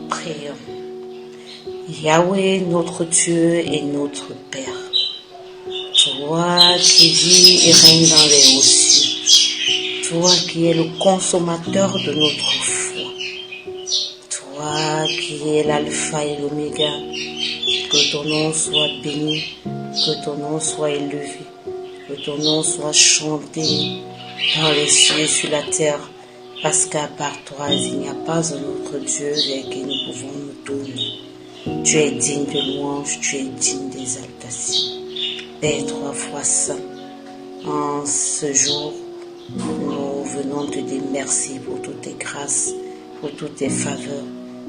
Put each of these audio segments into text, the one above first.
Prions. Yahweh, notre Dieu et notre Père, Toi qui vis et règnes dans les hauts cieux, toi qui es le consommateur de notre foi, toi qui es l'alpha et l'oméga, que ton nom soit béni, que ton nom soit élevé, que ton nom soit chanté dans les cieux et sur la terre, parce qu'à part toi, il n'y a pas un autre Dieu vers qui nous pouvons nous tourner. Tu es digne de louange, tu es digne d'exaltation. Père 3 fois saint, en ce jour, nous venons te dire merci pour toutes tes grâces, pour toutes tes faveurs,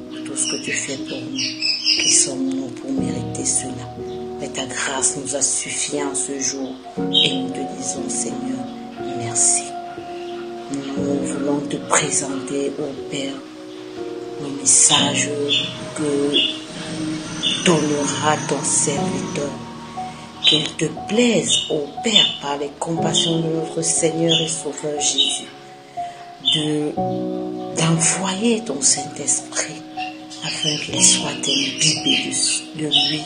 pour tout ce que tu fais pour nous. Qui sommes-nous pour mériter cela? Mais ta grâce nous a suffi en ce jour et nous te disons, Seigneur, merci. Nous voulons te présenter au Père le message que donnera ton serviteur. Qu'il te plaise, ô Père, par les compassions de notre Seigneur et Sauveur Jésus, d'envoyer ton Saint-Esprit afin qu'il soit imbibé de lui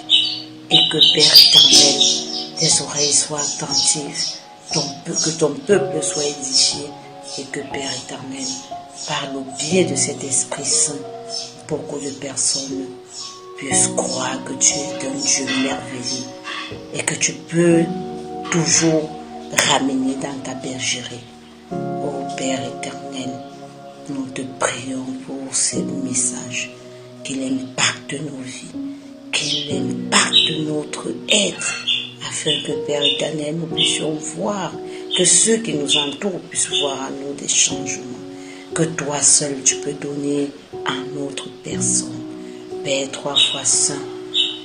et que, Père éternel, tes oreilles soient attentives, que ton peuple soit édifié et que, Père éternel, par le biais de cet Esprit Saint, beaucoup de personnes puissent croire que tu es un Dieu merveilleux et que tu peux toujours ramener dans ta bergerie. Ô Père éternel, nous te prions pour ce message, qu'il impacte nos vies, qu'il impacte notre être, afin que, Père éternel, nous puissions voir, que ceux qui nous entourent puissent voir en nous des changements, que toi seul tu peux donner à notre personne. Père 3 fois saint,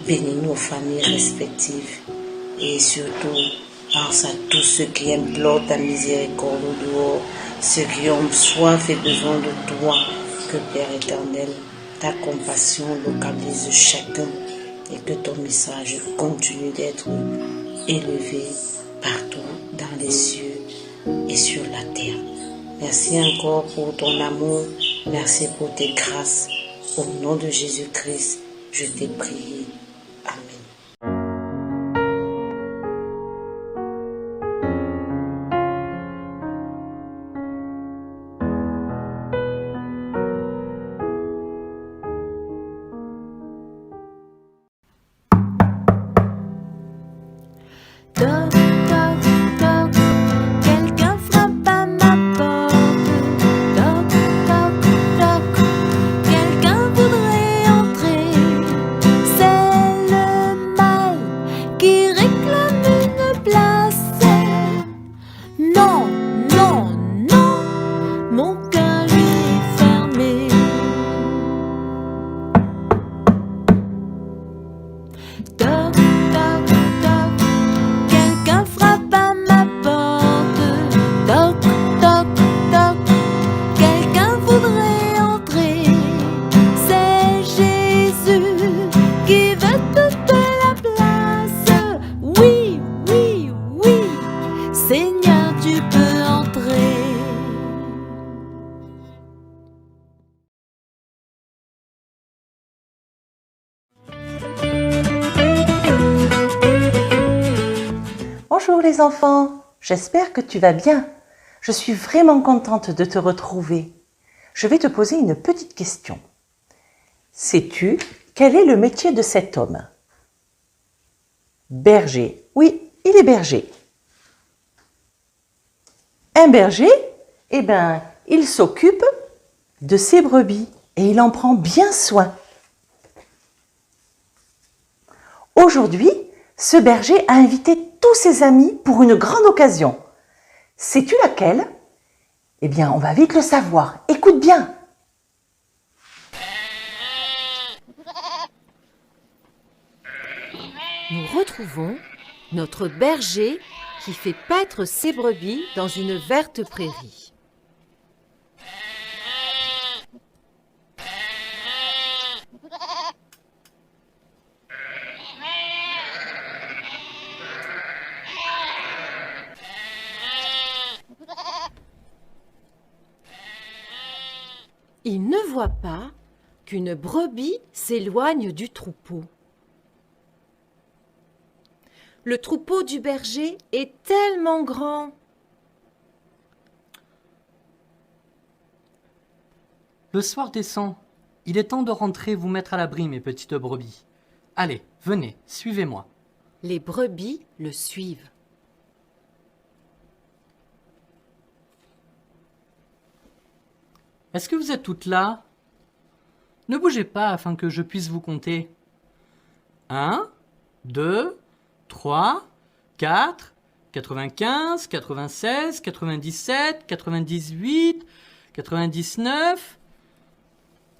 bénis nos familles respectives et surtout pense à tous ceux qui implorent ta miséricorde au dehors, ceux qui ont soif et besoin de toi, que Père éternel, ta compassion localise chacun et que ton message continue d'être élevé partout dans les cieux et sur la terre. Merci encore pour ton amour, merci pour tes grâces. Au nom de Jésus-Christ, je t'ai prié. Amen. Toc, toc, toc, quelqu'un frappe à ma porte. Toc, toc, toc, quelqu'un voudrait entrer. C'est le mal qui réclame une place. Non, non, non, mon cœur lui est fermé. Toc, toc, toc, quelqu'un frappe à ma porte. Toc, toc, toc, quelqu'un voudrait entrer. C'est Jésus qui veut toute la place. Oui, oui, oui, Seigneur, tu peux entrer. Bonjour les enfants, j'espère que tu vas bien. Je suis vraiment contente de te retrouver. Je vais te poser une petite question. Sais-tu quel est le métier de cet homme? Berger. Oui, il est berger. Un berger, eh bien, il s'occupe de ses brebis et il en prend bien soin. Aujourd'hui, ce berger a invité tous ses amis pour une grande occasion. Sais-tu laquelle? Eh bien, on va vite le savoir. Écoute bien. Nous retrouvons notre berger qui fait paître ses brebis dans une verte prairie. Il ne voit pas qu'une brebis s'éloigne du troupeau. Le troupeau du berger est tellement grand. Le soir descend. Il est temps de rentrer vous mettre à l'abri, mes petites brebis. Allez, venez, suivez-moi. Les brebis le suivent. Est-ce que vous êtes toutes là? Ne bougez pas afin que je puisse vous compter. 1, 2, 3, 4, 95, 96, 97, 98, 99...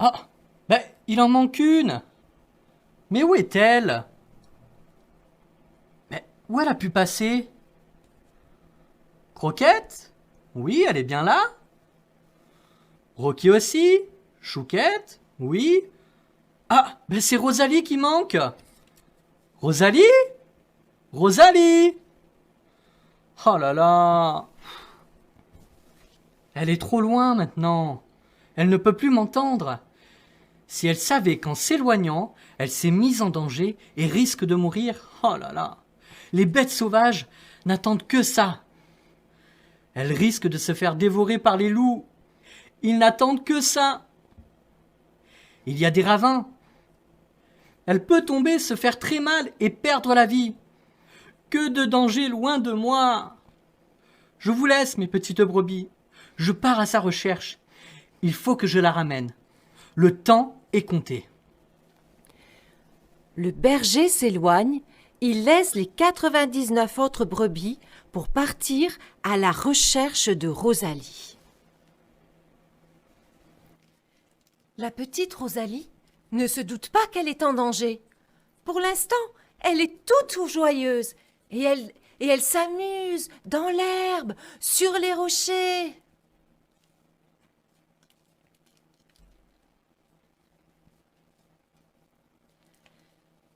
Ah, ben, il en manque une. Mais où est-elle? Mais où elle a pu passer? Croquette? Oui, elle est bien là. Rocky aussi? Chouquette? Oui. Ah, ben c'est Rosalie qui manque. Rosalie? Rosalie? Oh là là. Elle est trop loin maintenant. Elle ne peut plus m'entendre. Si elle savait qu'en s'éloignant, elle s'est mise en danger et risque de mourir, oh là là. Les bêtes sauvages n'attendent que ça. Elle risque de se faire dévorer par les loups. Ils n'attendent que ça. Il y a des ravins. Elle peut tomber, se faire très mal et perdre la vie. Que de danger loin de moi. Je vous laisse, mes petites brebis. Je pars à sa recherche. Il faut que je la ramène. Le temps est compté. Le berger s'éloigne. Il laisse les 99 autres brebis pour partir à la recherche de Rosalie. La petite Rosalie ne se doute pas qu'elle est en danger. Pour l'instant, elle est toute joyeuse et elle s'amuse dans l'herbe, sur les rochers.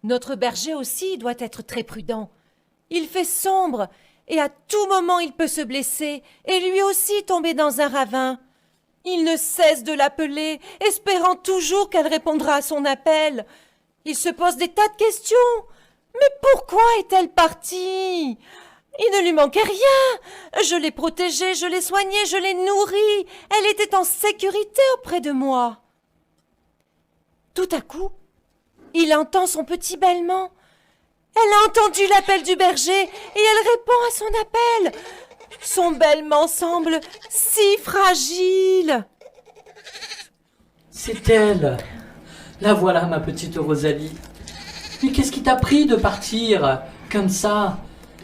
Notre berger aussi doit être très prudent. Il fait sombre et à tout moment il peut se blesser et lui aussi tomber dans un ravin. Il ne cesse de l'appeler, espérant toujours qu'elle répondra à son appel. Il se pose des tas de questions. Mais pourquoi est-elle partie? Il ne lui manquait rien. Je l'ai protégée, je l'ai soignée, je l'ai nourrie. Elle était en sécurité auprès de moi. Tout à coup, il entend son petit bêlement. Elle a entendu l'appel du berger et elle répond à son appel. Son bêlement semble si fragile. C'est elle. La voilà, ma petite Rosalie. Mais qu'est-ce qui t'a pris de partir comme ça?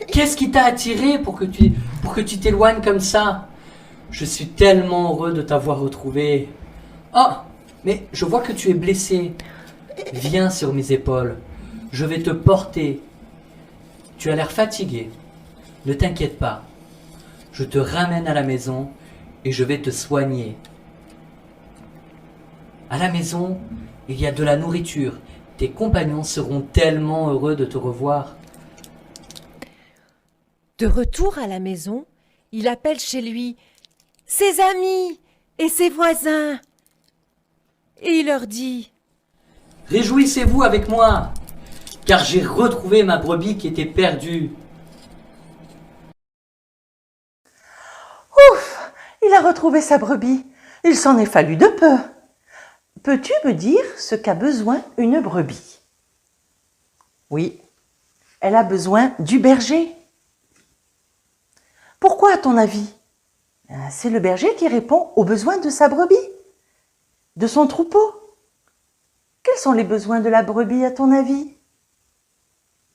Qu'est-ce qui t'a attiré pour que tu t'éloignes comme ça? Je suis tellement heureux de t'avoir retrouvée. Oh, mais je vois que tu es blessée. Viens sur mes épaules. Je vais te porter. Tu as l'air fatiguée. Ne t'inquiète pas. Je te ramène à la maison et je vais te soigner. À la maison, il y a de la nourriture. Tes compagnons seront tellement heureux de te revoir. De retour à la maison, il appelle chez lui ses amis et ses voisins. Et il leur dit: Réjouissez-vous avec moi, car j'ai retrouvé ma brebis qui était perdue. Ouf! Il a retrouvé sa brebis. Il s'en est fallu de peu. Peux-tu me dire ce qu'a besoin une brebis? Oui, elle a besoin du berger. Pourquoi, à ton avis? C'est le berger qui répond aux besoins de sa brebis, de son troupeau. Quels sont les besoins de la brebis, à ton avis?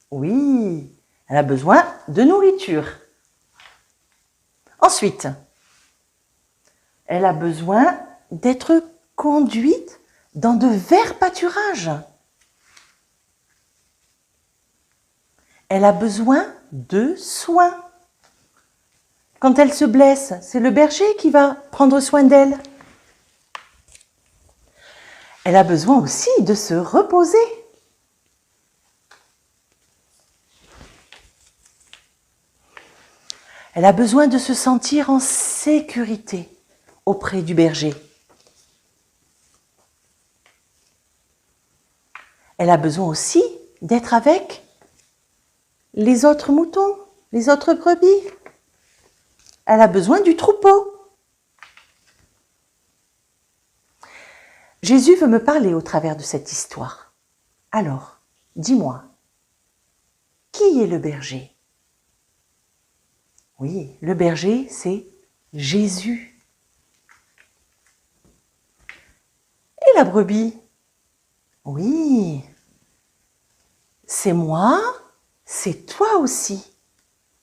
Oui, elle a besoin de nourriture. Ensuite, elle a besoin d'être conduite dans de verts pâturages. Elle a besoin de soins. Quand elle se blesse, c'est le berger qui va prendre soin d'elle. Elle a besoin aussi de se reposer. Elle a besoin de se sentir en sécurité auprès du berger. Elle a besoin aussi d'être avec les autres moutons, les autres brebis. Elle a besoin du troupeau. Jésus veut me parler au travers de cette histoire. Alors, dis-moi, qui est le berger? Oui, le berger, c'est Jésus. Et la brebis? Oui, c'est moi, c'est toi aussi.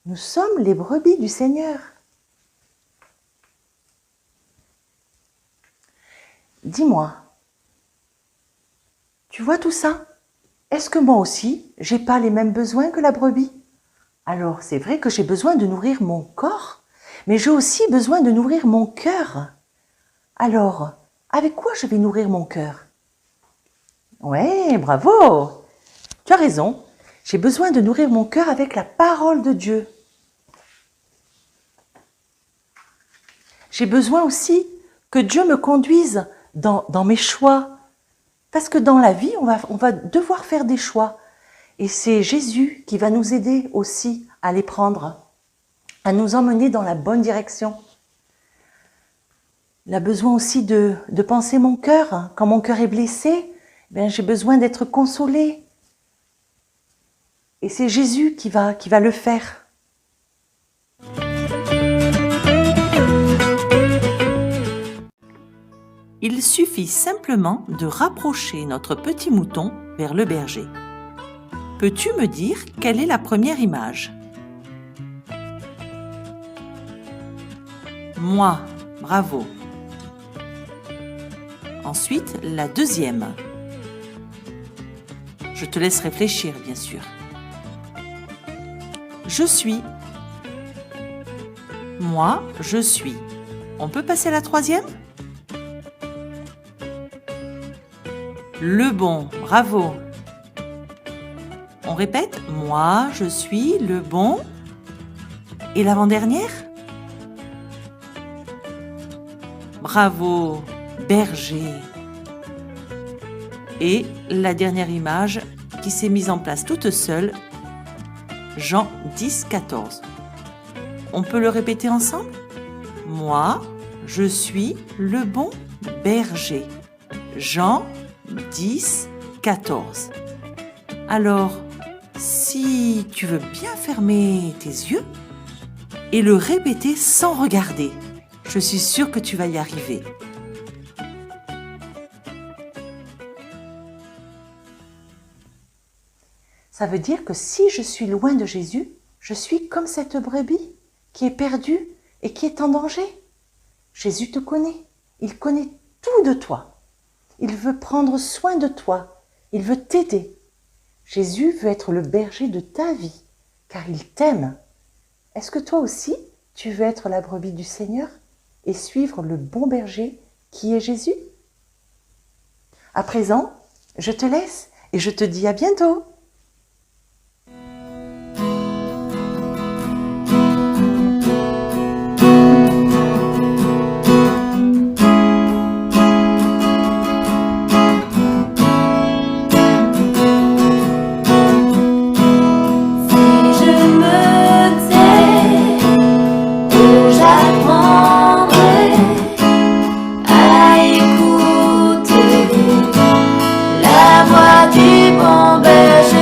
Nous sommes les brebis du Seigneur. Dis-moi, tu vois tout ça? Est-ce que moi aussi, j'ai pas les mêmes besoins que la brebis? Alors, c'est vrai que j'ai besoin de nourrir mon corps, mais j'ai aussi besoin de nourrir mon cœur. Alors, avec quoi je vais nourrir mon cœur? Ouais, bravo! Tu as raison, j'ai besoin de nourrir mon cœur avec la parole de Dieu. J'ai besoin aussi que Dieu me conduise dans mes choix. Parce que dans la vie, on va devoir faire des choix. Et c'est Jésus qui va nous aider aussi à les prendre, à nous emmener dans la bonne direction. Il a besoin aussi de penser mon cœur. Quand mon cœur est blessé, j'ai besoin d'être consolée. Et c'est Jésus qui va le faire. Il suffit simplement de rapprocher notre petit mouton vers le berger. Peux-tu me dire quelle est la première image? Moi, bravo. Ensuite, la deuxième. Je te laisse réfléchir, bien sûr. Je suis. Moi, je suis. On peut passer à la troisième? Le bon, bravo. On répète, moi, je suis le bon. Et l'avant-dernière? Bravo, berger. Et la dernière image qui s'est mise en place toute seule, Jean 10, 14. On peut le répéter ensemble? Moi, je suis le bon berger. Jean 10, 14. Alors, si tu veux bien fermer tes yeux et le répéter sans regarder, je suis sûre que tu vas y arriver. Ça veut dire que si je suis loin de Jésus, je suis comme cette brebis qui est perdue et qui est en danger. Jésus te connaît, il connaît tout de toi. Il veut prendre soin de toi, il veut t'aider. Jésus veut être le berger de ta vie, car il t'aime. Est-ce que toi aussi, tu veux être la brebis du Seigneur et suivre le bon berger qui est Jésus? À présent, je te laisse et je te dis à bientôt. Du bon berger.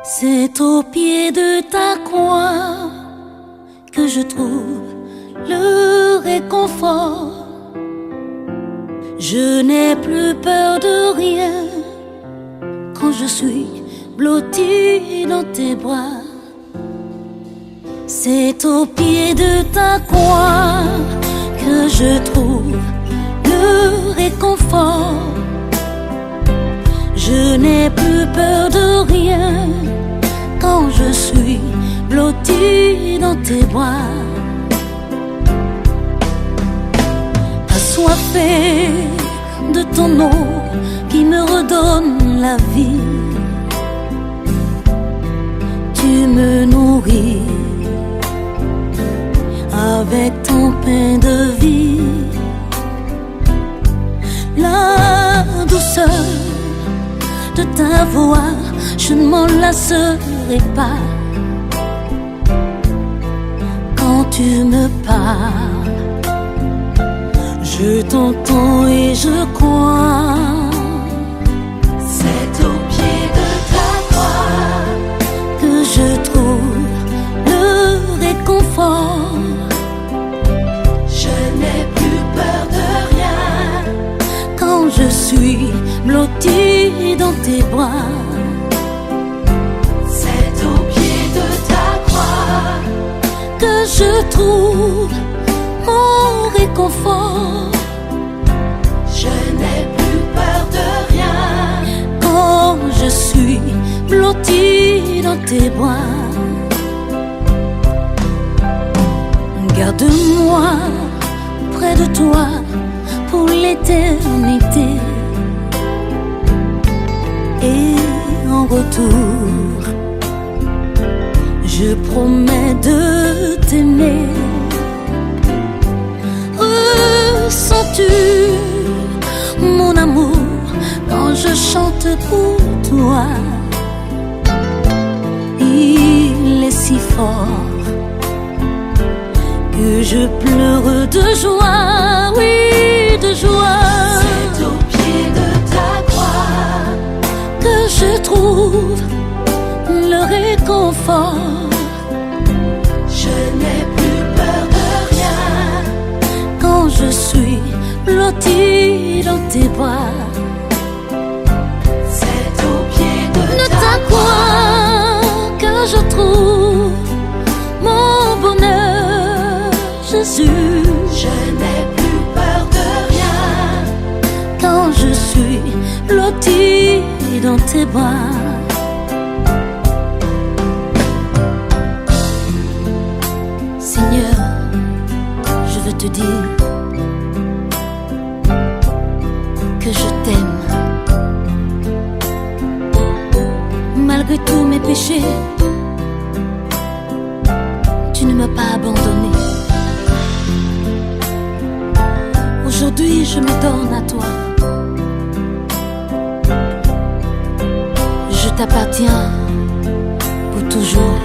C'est au pied de ta croix que je trouve le réconfort. Je n'ai plus peur de rien quand je suis blottie dans tes bras. C'est au pied de ta croix que je trouve le réconfort. Je n'ai plus peur de rien quand je suis blottie dans tes bras. Assoiffée de ton eau qui me redonne la vie, tu me nourris avec ton pain de vie. La douceur de ta voix, je ne m'en lasserai pas. Quand tu me parles, je t'entends et je crois. C'est au pied de ta croix que je trouve le réconfort. Je n'ai plus peur de rien quand je suis blottie dans tes bras. C'est au pied de ta croix que je trouve mon réconfort. Je n'ai plus peur de rien quand je suis blottie dans tes bras. Garde-moi près de toi pour l'éternité. Et en retour, je promets de t'aimer. Ressens-tu mon amour quand je chante pour toi? Il est si fort que je pleure de joie, oui, de joie. C'est au pied de ta croix que je trouve le réconfort. Je n'ai plus peur de rien quand je suis blottie dans tes bras. C'est au pied de ta croix que je trouve mon bonheur, Jésus. Je n'ai plus peur de rien quand je suis blottie dans tes bras. Seigneur, je veux te dire que je t'aime. Malgré tous mes péchés, tu ne m'as pas abandonné. Aujourd'hui, je me donne à toi. Je t'appartiens pour toujours.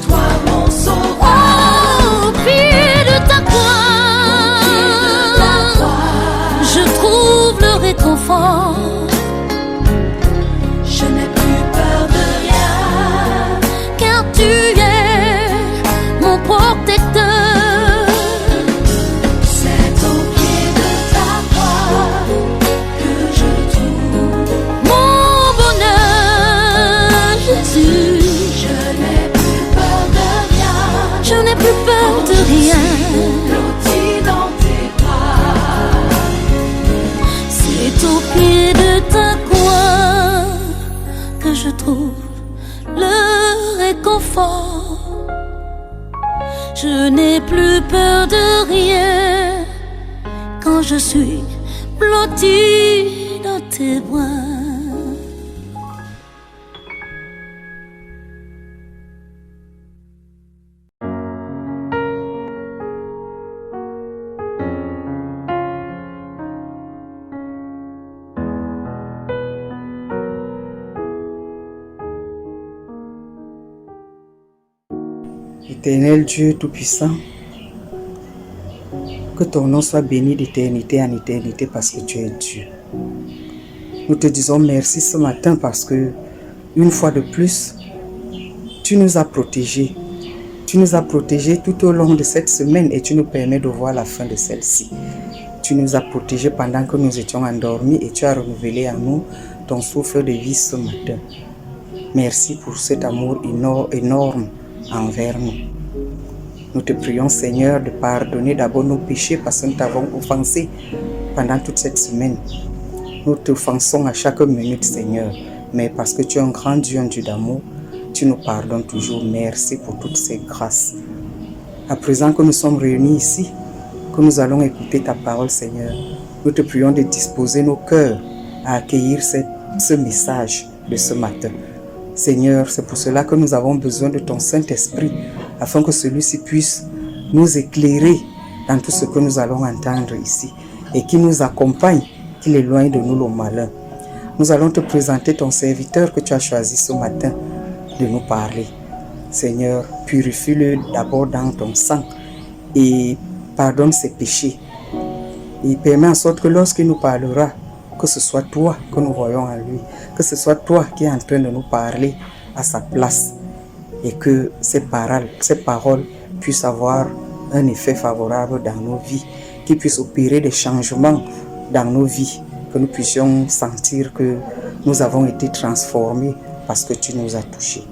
Toi, mon sauveur, au pied de ta croix, je trouve le réconfort. Je n'ai plus peur de rien, car tu es mon protecteur. Je n'ai plus peur de rien, blottie dans tes bras. C'est au pied de ta croix que je trouve le réconfort. Je n'ai plus peur de rien quand je suis blottie dans tes bras. Éternel Dieu Tout-Puissant, que ton nom soit béni d'éternité en éternité parce que tu es Dieu. Nous te disons merci ce matin parce que, une fois de plus, tu nous as protégés. Tu nous as protégés tout au long de cette semaine et tu nous permets de voir la fin de celle-ci. Tu nous as protégés pendant que nous étions endormis et tu as renouvelé à nous ton souffle de vie ce matin. Merci pour cet amour énorme envers nous. Nous te prions, Seigneur, de pardonner d'abord nos péchés parce que nous t'avons offensé pendant toute cette semaine. Nous t'offensons à chaque minute, Seigneur, mais parce que tu es un grand Dieu, un Dieu d'amour, tu nous pardonnes toujours. Merci pour toutes ces grâces. À présent que nous sommes réunis ici, que nous allons écouter ta parole, Seigneur, nous te prions de disposer nos cœurs à accueillir ce message de ce matin. Seigneur, c'est pour cela que nous avons besoin de ton Saint-Esprit, afin que celui-ci puisse nous éclairer dans tout ce que nous allons entendre ici et qui nous accompagne, qu'il éloigne de nous le malin. Nous allons te présenter ton serviteur que tu as choisi ce matin de nous parler. Seigneur, purifie-le d'abord dans ton sang et pardonne ses péchés. Et permet en sorte que lorsqu'il nous parlera, que ce soit toi que nous voyons en lui, que ce soit toi qui es en train de nous parler à sa place et que ces paroles puissent avoir un effet favorable dans nos vies, qu'ils puissent opérer des changements dans nos vies, que nous puissions sentir que nous avons été transformés parce que tu nous as touchés.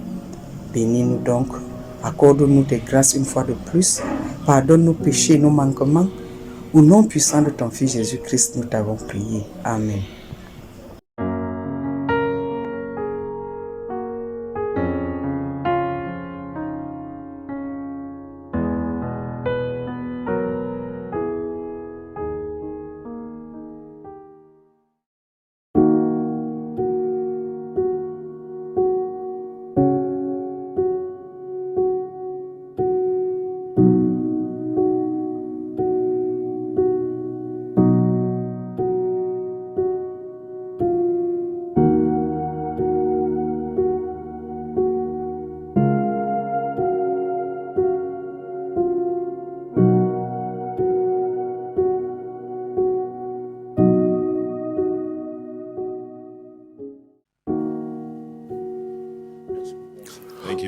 Bénis-nous donc, accorde-nous tes grâces une fois de plus, pardonne nos péchés, nos manquements. Au nom puissant de ton Fils Jésus-Christ, nous t'avons prié. Amen.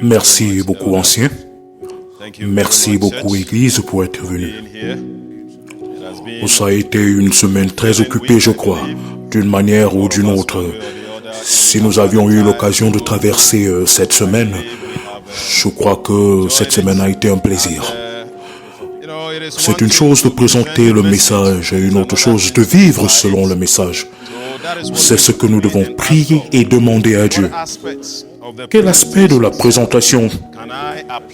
Merci beaucoup, ancien. Merci beaucoup, Église, pour être venu. Ça a été une semaine très occupée, je crois, d'une manière ou d'une autre. Si nous avions eu l'occasion de traverser cette semaine, je crois que cette semaine a été un plaisir. C'est une chose de présenter le message et une autre chose de vivre selon le message. C'est ce que nous devons prier et demander à Dieu. Quel aspect de la présentation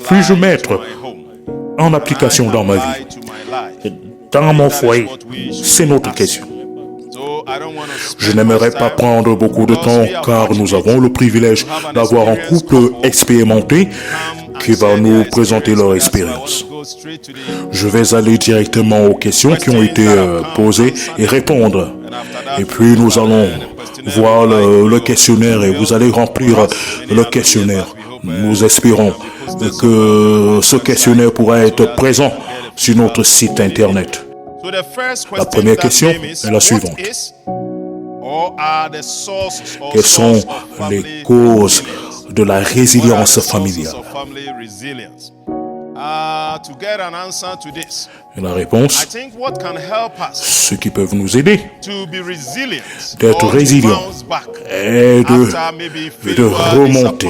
puis-je mettre en application dans ma vie, dans mon foyer? C'est notre question. Je n'aimerais pas prendre beaucoup de temps car nous avons le privilège d'avoir un couple expérimenté qui va nous présenter leur expérience. Je vais aller directement aux questions qui ont été posées et répondre. Et puis nous allons voir le questionnaire et vous allez remplir le questionnaire. Nous espérons que ce questionnaire pourra être présent sur notre site internet. La première question est la suivante. Quelles sont les causes de la résilience familiale? Et la réponse, ceux qui peuvent nous aider d'être résilients et de remonter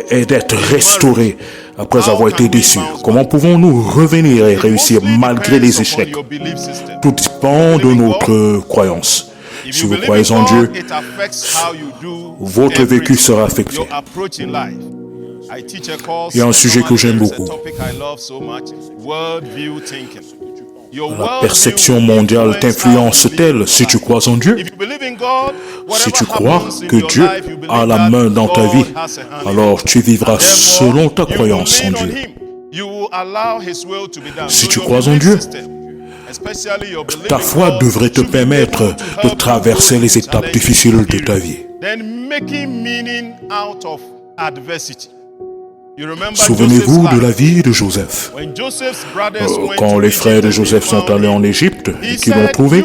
et d'être restaurés après avoir été déçus. Comment pouvons-nous revenir et réussir malgré les échecs? Tout dépend de notre croyance. Si vous croyez en Dieu, votre vécu sera affecté. Il y a un sujet que j'aime beaucoup. La perception mondiale t'influence-t-elle si tu crois en Dieu? Si tu crois que Dieu a la main dans ta vie, alors tu vivras selon ta croyance en Dieu. Si tu crois en Dieu, ta foi devrait te permettre de traverser les étapes difficiles de ta vie. Souvenez-vous de la vie de Joseph. Quand les frères de Joseph sont allés en Égypte et qu'ils l'ont trouvé,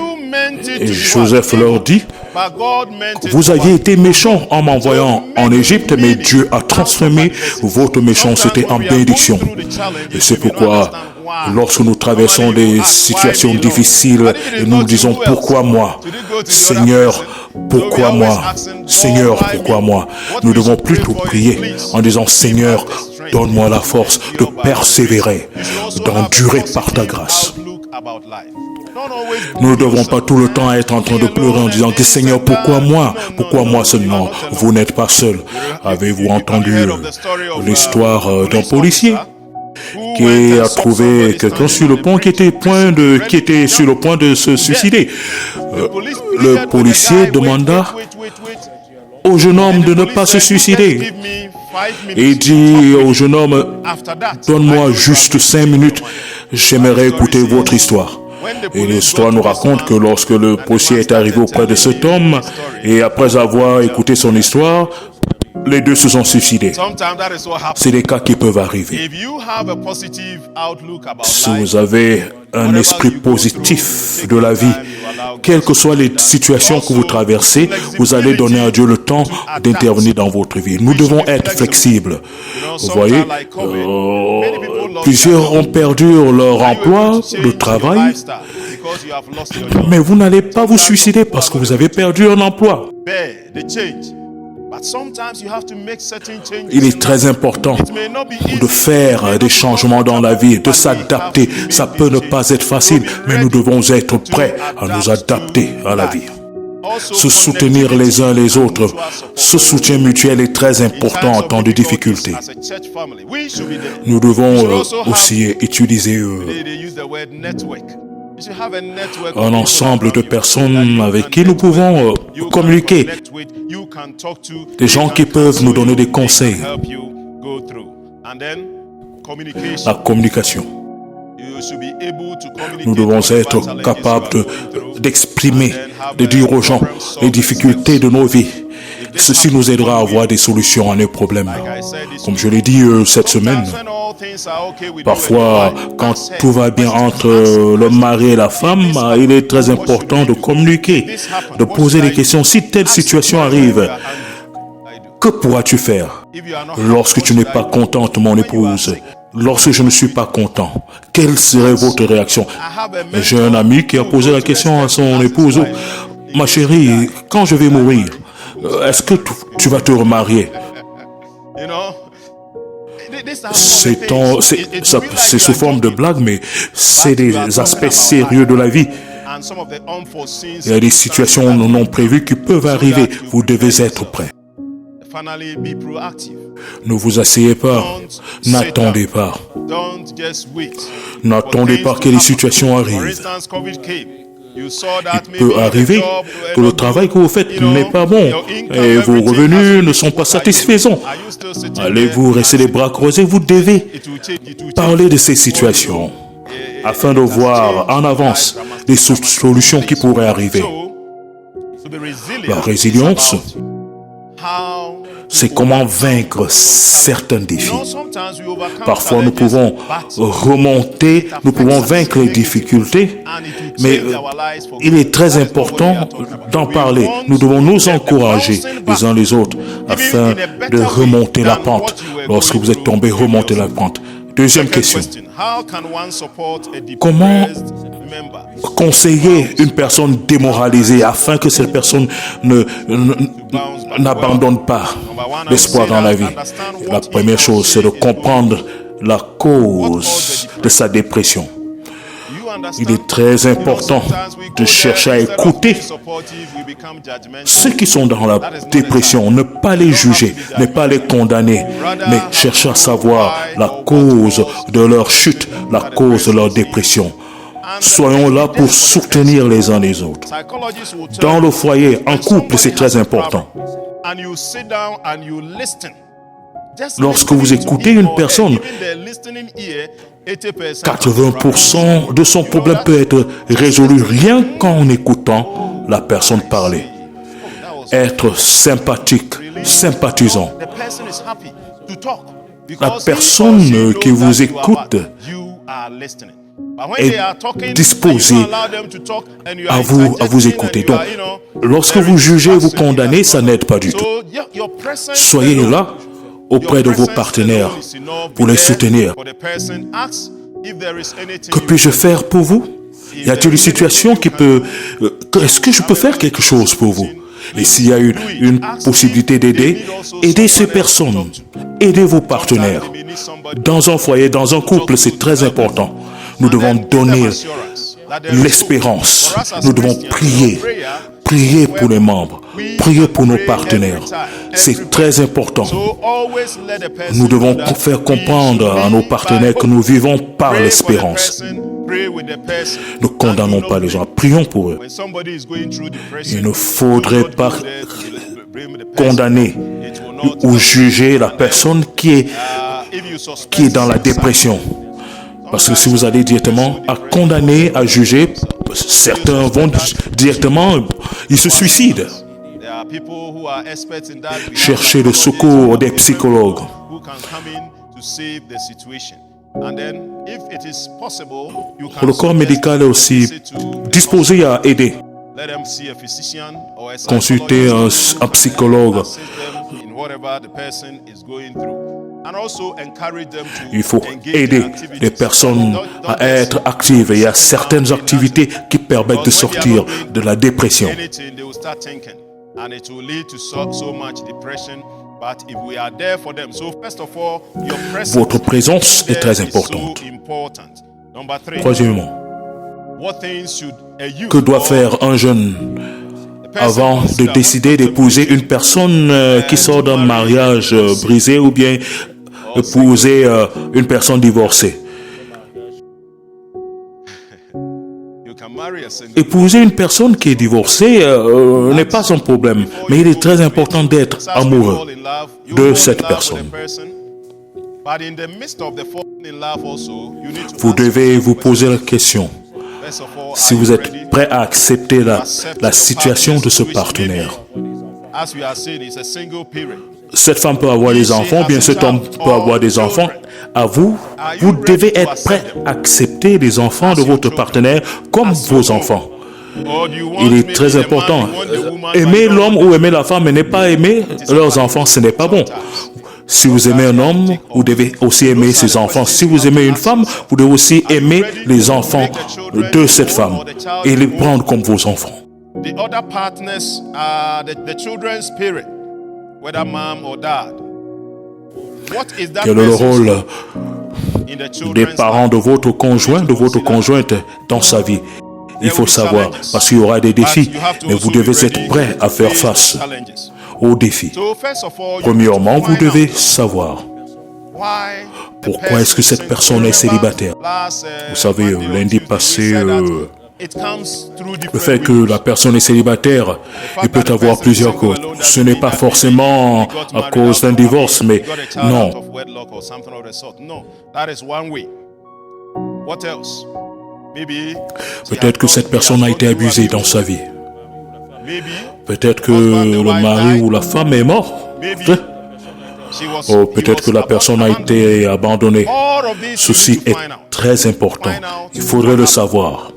Et Joseph leur dit, vous aviez été méchants en m'envoyant en Égypte, mais Dieu a transformé votre méchanceté en bénédiction. Et c'est pourquoi, lorsque nous traversons des situations difficiles, et nous disons, pourquoi moi? Seigneur, pourquoi moi? Seigneur, pourquoi moi? Nous devons plutôt prier en disant, Seigneur, donne-moi la force de persévérer, d'endurer par ta grâce. Nous ne devons pas tout le temps être en train de pleurer en disant que Seigneur, pourquoi moi? Pourquoi moi seulement? Vous n'êtes pas seul. Avez-vous entendu l'histoire d'un policier qui a trouvé quelqu'un sur le pont qui était sur le point de se suicider? Le policier demanda au jeune homme de ne pas se suicider. Et dit au jeune homme, donne-moi juste 5 minutes, j'aimerais écouter votre histoire. Et l'histoire nous raconte que lorsque le policier est arrivé auprès de cet homme, et après avoir écouté son histoire, les deux se sont suicidés. C'est des cas qui peuvent arriver. Si vous avez un esprit positif de la vie, quelles que soient les situations que vous traversez, vous allez donner à Dieu le temps d'intervenir dans votre vie. Nous devons être flexibles. Vous voyez, plusieurs ont perdu leur emploi de travail, mais vous n'allez pas vous suicider parce que vous avez perdu un emploi. Il est très important de faire des changements dans la vie, de s'adapter. Ça peut ne pas être facile, mais nous devons être prêts à nous adapter à la vie. Se soutenir les uns les autres, ce soutien mutuel est très important en temps de difficulté. Nous devons aussi utiliser un ensemble de personnes avec qui nous pouvons communiquer. Des gens qui peuvent nous donner des conseils. La communication. Nous devons être capables d'exprimer, de dire aux gens les difficultés de nos vies. Ceci nous aidera à avoir des solutions à nos problèmes. Comme je l'ai dit cette semaine, parfois, quand tout va bien entre le mari et la femme, il est très important de communiquer, de poser des questions. Si telle situation arrive, que pourras-tu faire? Lorsque tu n'es pas contente, mon épouse, lorsque je ne suis pas content, quelle serait votre réaction? J'ai un ami qui a posé la question à son épouse, ma chérie, quand je vais mourir, est-ce que tu vas te remarier? C'est sous forme de blague, mais c'est des aspects sérieux de la vie. Il y a des situations non prévues qui peuvent arriver. Vous devez être prêts. Ne vous asseyez pas. N'attendez pas. N'attendez pas que les situations arrivent. Il peut arriver que le travail que vous faites n'est pas bon et vos revenus ne sont pas satisfaisants. Allez-vous rester les bras croisés? Vous devez parler de ces situations afin de voir en avance les solutions qui pourraient arriver. La résilience, c'est comment vaincre certains défis. Parfois, nous pouvons remonter, nous pouvons vaincre les difficultés, mais il est très important d'en parler. Nous devons nous encourager les uns les autres afin de remonter la pente. Lorsque vous êtes tombé, remontez la pente. Deuxième question. Comment conseiller une personne démoralisée afin que cette personne n'abandonne pas l'espoir dans la vie? La première chose, c'est de comprendre la cause de sa dépression. Il est très important de chercher à écouter ceux qui sont dans la dépression, ne pas les juger, ne pas les condamner, mais chercher à savoir la cause de leur chute, la cause de leur dépression. Soyons là pour soutenir les uns les autres. Dans le foyer, en couple, c'est très important. Lorsque vous écoutez une personne, 80% de son problème peut être résolu rien qu'en écoutant la personne parler. Être sympathique, sympathisant. La personne qui vous écoute est disposé à vous écouter. Donc, lorsque vous jugez, vous condamnez, ça n'aide pas du tout. Soyez là auprès de vos partenaires pour les soutenir. Que puis-je faire pour vous? Y a-t-il une situation qui peut... Est-ce que je peux faire quelque chose pour vous? Et s'il y a une possibilité d'aider, aidez ces personnes. Aidez vos partenaires. Dans un foyer, dans un couple, c'est très important. Nous devons donner l'espérance. Nous devons prier. Prier pour les membres. Prier pour nos partenaires. C'est très important. Nous devons faire comprendre à nos partenaires que nous vivons par l'espérance. Ne condamnons pas les gens. Prions pour eux. Il ne faudrait pas condamner ou juger la personne qui est dans la dépression. Parce que si vous allez directement à condamner, à juger, certains vont directement, ils se suicident. Cherchez le secours des psychologues. Le corps médical est aussi disposé à aider. Consultez un psychologue. Il faut aider les personnes à être actives. Il y a certaines activités qui permettent de sortir de la dépression. Votre présence est très importante. Troisièmement, que doit faire un jeune avant de décider d'épouser une personne qui sort d'un mariage brisé ou bien épouser une personne divorcée? Épouser une personne qui est divorcée n'est pas un problème, mais il est très important d'être amoureux de cette personne. Vous devez vous poser la question si vous êtes prêt à accepter la situation de ce partenaire. Cette femme peut avoir des enfants, bien cet homme peut avoir des enfants. À vous, vous devez être prêt à accepter les enfants de votre partenaire comme vos enfants. Il est très important. Aimer l'homme ou aimer la femme et ne pas aimer leurs enfants, ce n'est pas bon. Si vous aimez un homme, vous devez aussi aimer ses enfants. Si vous aimez une femme, vous devez aussi aimer les enfants de cette femme et les prendre comme vos enfants. Quel est le rôle des parents de votre conjoint, de votre conjointe dans sa vie? Il faut savoir, parce qu'il y aura des défis, mais vous devez être prêt à faire face aux défis. Premièrement, vous devez savoir pourquoi est-ce que cette personne est célibataire. Vous savez, lundi passé, le fait que la personne est célibataire, il peut avoir plusieurs causes. Ce n'est pas forcément à cause d'un divorce, mais non. Peut-être que cette personne a été abusée dans sa vie. Peut-être que le mari ou la femme est mort. Ou peut-être que la personne a été abandonnée. Ceci est très important. Il faudrait le savoir.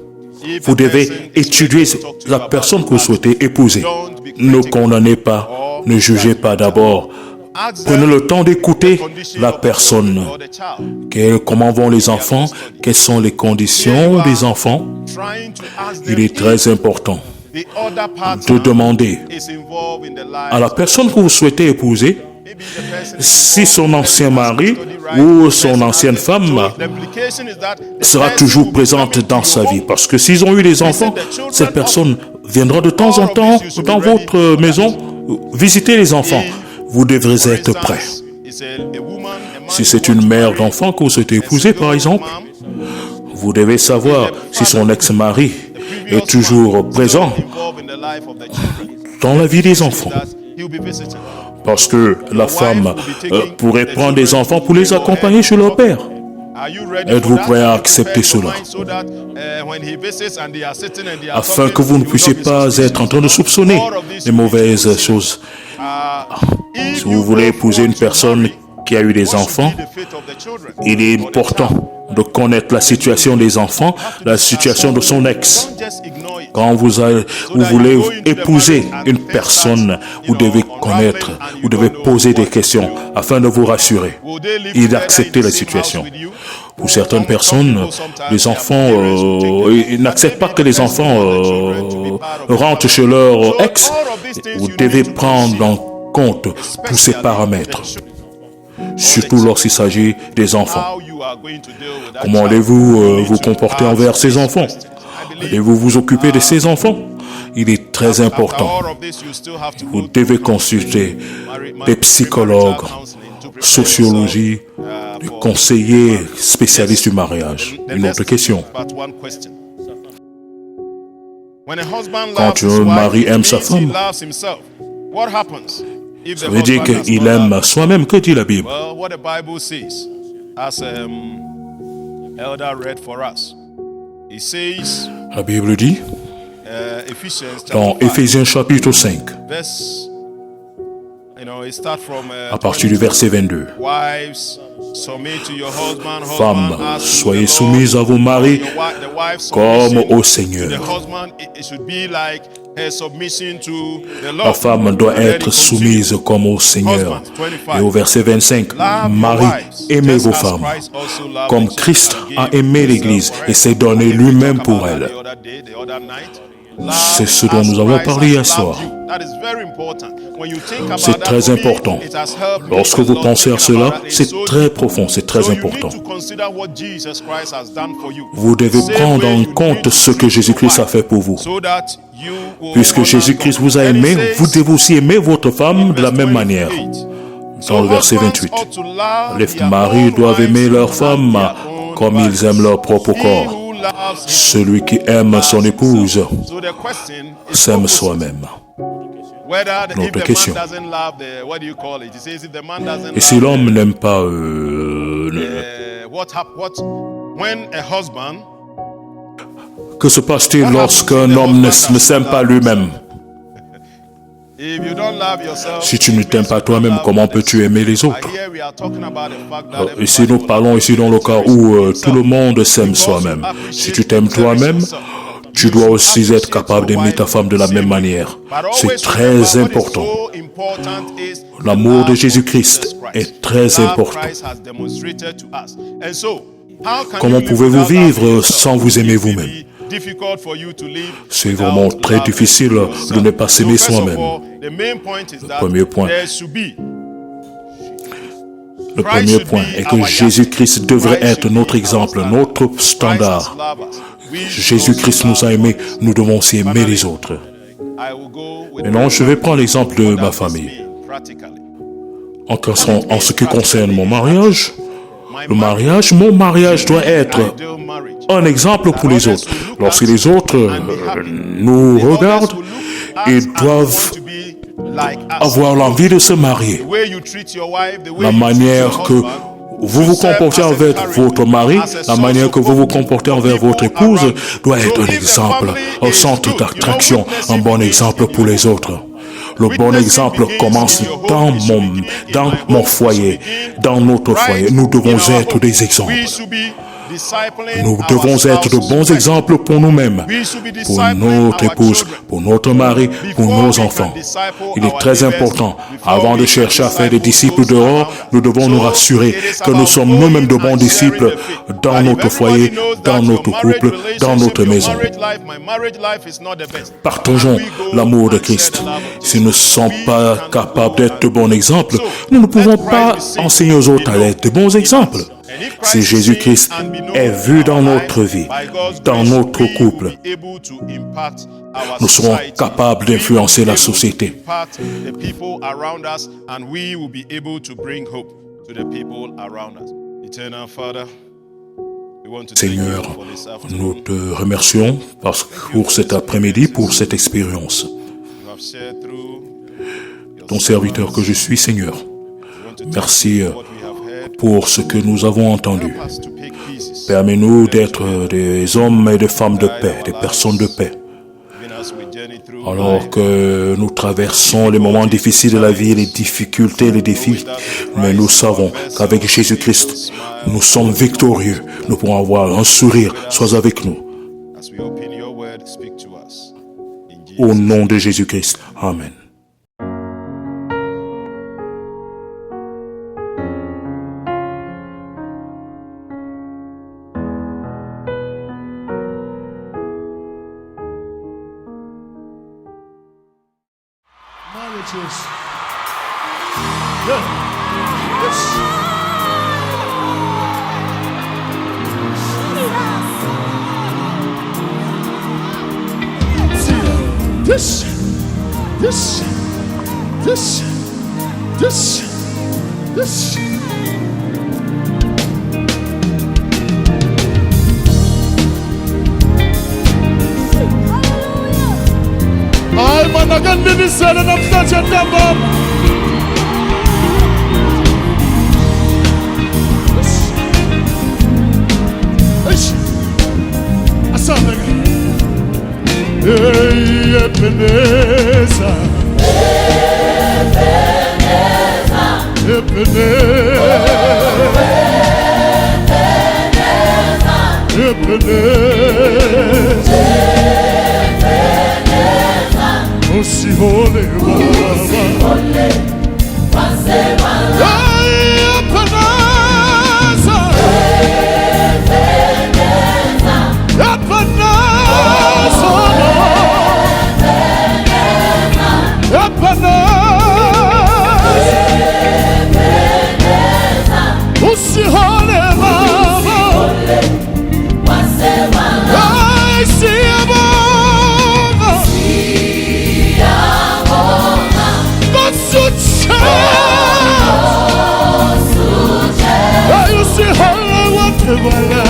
Vous devez étudier la personne que vous souhaitez épouser. Ne condamnez pas, ne jugez pas d'abord. Prenez le temps d'écouter la personne. Comment vont les enfants? Quelles sont les conditions des enfants? Il est très important de demander à la personne que vous souhaitez épouser si son ancien mari ou son ancienne femme sera toujours présente dans sa vie. Parce que s'ils ont eu des enfants, cette personne viendra de temps en temps dans votre maison visiter les enfants. Vous devrez être prêt. Si c'est une mère d'enfants que vous souhaitez épouser, par exemple, vous devez savoir si son ex-mari est toujours présent dans la vie des enfants. Parce que la femme pourrait prendre des enfants pour les accompagner chez leur père. Êtes-vous prêt à accepter cela? Afin que vous ne puissiez pas être en train de soupçonner les mauvaises choses. Si vous voulez épouser une personne qui a eu des enfants, il est important de connaître la situation des enfants, la situation de son ex. Quand vous voulez épouser une personne, vous devez connaître, vous devez poser des questions afin de vous rassurer et d'accepter la situation. Pour certaines personnes, les enfants, ils n'acceptent pas que les enfants rentrent chez leur ex. Vous devez prendre en compte tous ces paramètres, surtout lorsqu'il s'agit des enfants. Comment allez-vous vous comporter envers ces enfants? Allez-vous vous occuper de ces enfants? Il est très important. Vous devez consulter des psychologues, sociologie, des conseillers spécialistes du mariage. Une autre question. Quand un mari aime sa femme, ça veut dire qu'il aime soi-même. Que dit la Bible? La Bible dit, dans Éphésiens chapitre 5, à partir du verset 22, femmes, soyez soumises à vos maris comme au Seigneur. La femme doit être soumise comme au Seigneur. Et au verset 25, Marie, aimez vos femmes, comme Christ a aimé l'Église et s'est donné lui-même pour elle. C'est ce dont nous avons parlé hier soir. C'est très important. Lorsque vous pensez à cela, c'est très profond, c'est très important. Vous devez prendre en compte ce que Jésus-Christ a fait pour vous. Puisque Jésus-Christ vous a aimé, vous devez aussi aimer votre femme de la même manière. Dans le verset 28, les maris doivent aimer leur femme comme ils aiment leur propre corps. Celui qui aime son épouse s'aime soi-même. Notre question. Et si l'homme n'aime pas que se passe-t-il lorsqu'un homme ne s'aime pas lui-même? Si tu ne t'aimes pas toi-même, comment peux-tu aimer les autres? Ici, nous parlons ici dans le cas où tout le monde s'aime soi-même. Si tu t'aimes toi-même, tu dois aussi être capable d'aimer ta femme de la même manière. C'est très important. L'amour de Jésus-Christ est très important. Comment pouvez-vous vivre sans vous aimer vous-même? C'est vraiment très difficile de ne pas s'aimer soi-même. Le premier point est que Jésus-Christ devrait être notre exemple, notre standard. Jésus-Christ nous a aimés, nous devons aussi aimer les autres. Maintenant, je vais prendre l'exemple de ma famille. En ce qui concerne mon mariage, mon mariage doit être un exemple pour les autres. Lorsque les autres nous regardent, ils doivent avoir l'envie de se marier. La manière que vous vous comportez envers votre mari, la manière que vous vous comportez envers votre épouse doit être un exemple, un centre d'attraction, un bon exemple pour les autres. Le bon exemple commence dans mon foyer, dans notre foyer. Nous devons être des exemples. Nous devons être de bons exemples pour nous-mêmes, pour notre épouse, pour notre mari, pour nos enfants. Il est très important, avant de chercher à faire des disciples dehors, nous devons nous rassurer que nous sommes nous-mêmes de bons disciples dans notre foyer, dans notre couple, dans notre maison. Partageons l'amour de Christ. Si nous ne sommes pas capables d'être de bons exemples, nous ne pouvons pas enseigner aux autres à être de bons exemples. Si Jésus-Christ est vu dans notre vie, dans notre couple, nous serons capables d'influencer la société. Seigneur, nous te remercions pour cet après-midi, pour cette expérience. Ton serviteur que je suis, Seigneur, merci pour ce que nous avons entendu. Permets-nous d'être des hommes et des femmes de paix, des personnes de paix. Alors que nous traversons les moments difficiles de la vie, les difficultés, les défis, mais nous savons qu'avec Jésus-Christ, nous sommes victorieux. Nous pourrons avoir un sourire. Sois avec nous. Au nom de Jésus-Christ. Amen. Marriages. Yeah. Yes. This. Ay, managan binisan ng abstansya naman. Asabi ka. Ebeneza. Osi hole baba. Ay, Ebenezer. Osi hole baba. Ay, siyabonga. Basuche. Ay, usi hole watewala.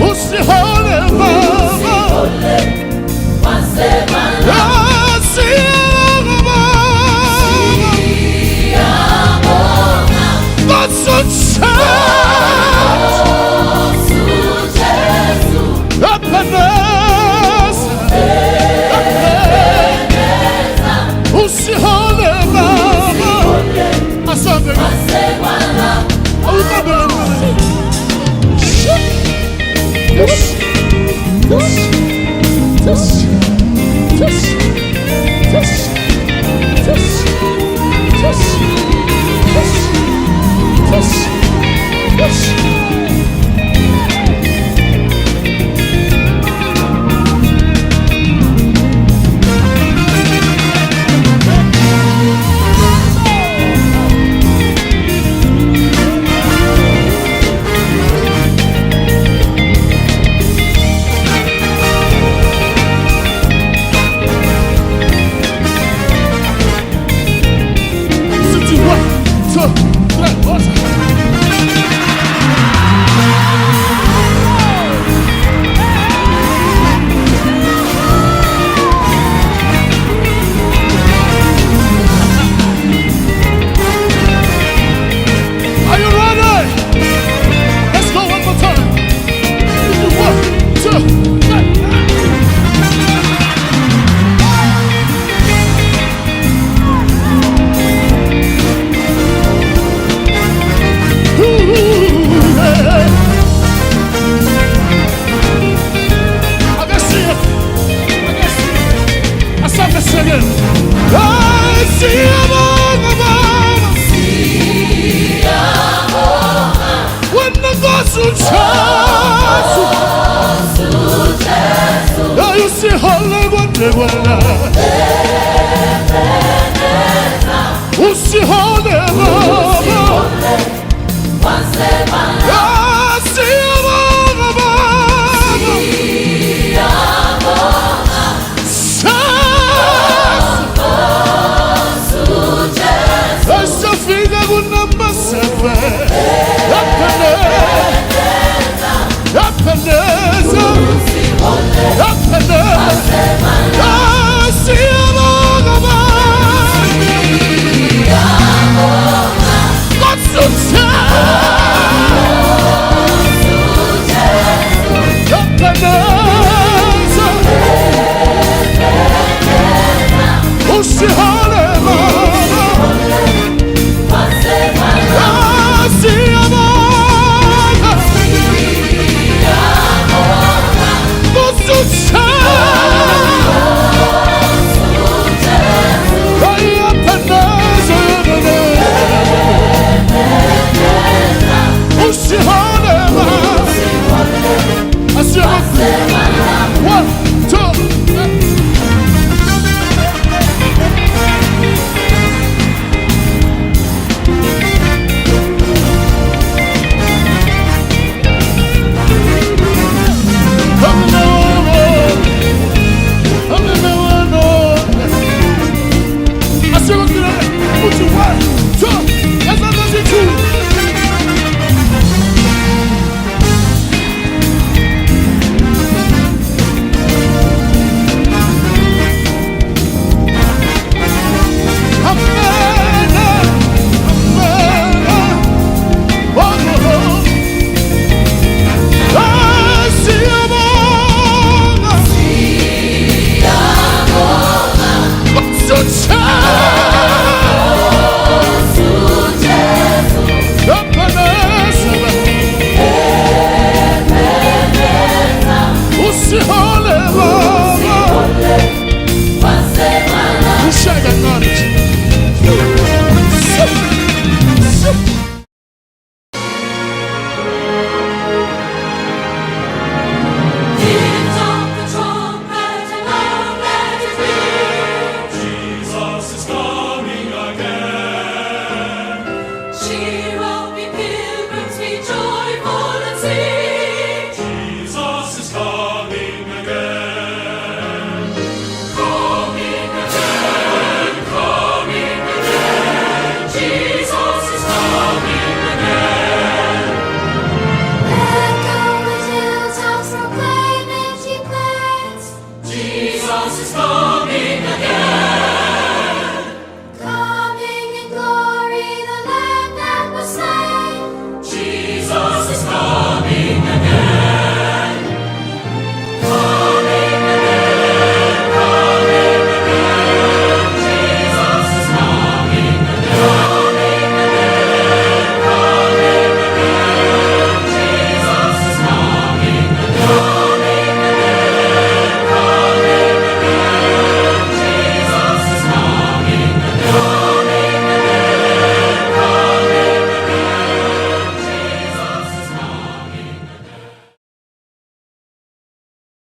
Usi hole baba. Ay, siyabonga. Basuche. Amo Monsieur,